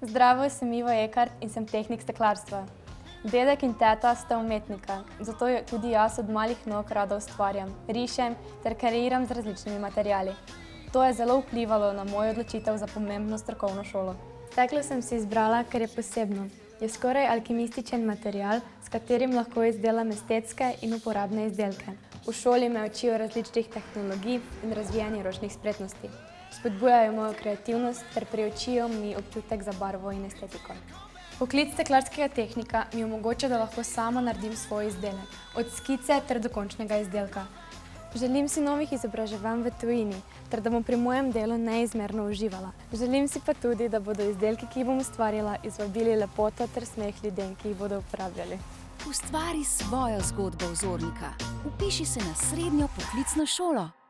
Zdravo, sem Iva Ekart in sem tehnik steklarstva. Dedek in teta sta umetnika, zato tudi jaz od malih nog rada ustvarjam, rišem ter kreiram z različnimi materiali. To je zelo vplivalo na mojo odločitev za pomembno strokovno šolo. Steklo sem si izbrala, ker je posebno. Je skoraj alkimističen material, s katerim lahko izdelam estetske in uporabne izdelke. V šoli me učijo različnih tehnologij in razvijanje ročnih spretnosti. Spodbujajo mojo kreativnost ter priučijo mi občutek za barvo in estetiko. Poklic steklarskega tehnika mi omogoča, da lahko sama naredim svoj izdelek, od skice ter do končnega izdelka. Želim si novih izobraževanj v tujini, ter da bom pri mojem delu neizmerno uživala. Želim si pa tudi, da bodo izdelki, ki jih bom ustvarjala, izvabili lepoto ter smeh ljudem, ki jih bodo uporabljali. Ustvari svojo zgodbo vzornika. Vpiši se na srednjo poklicno šolo.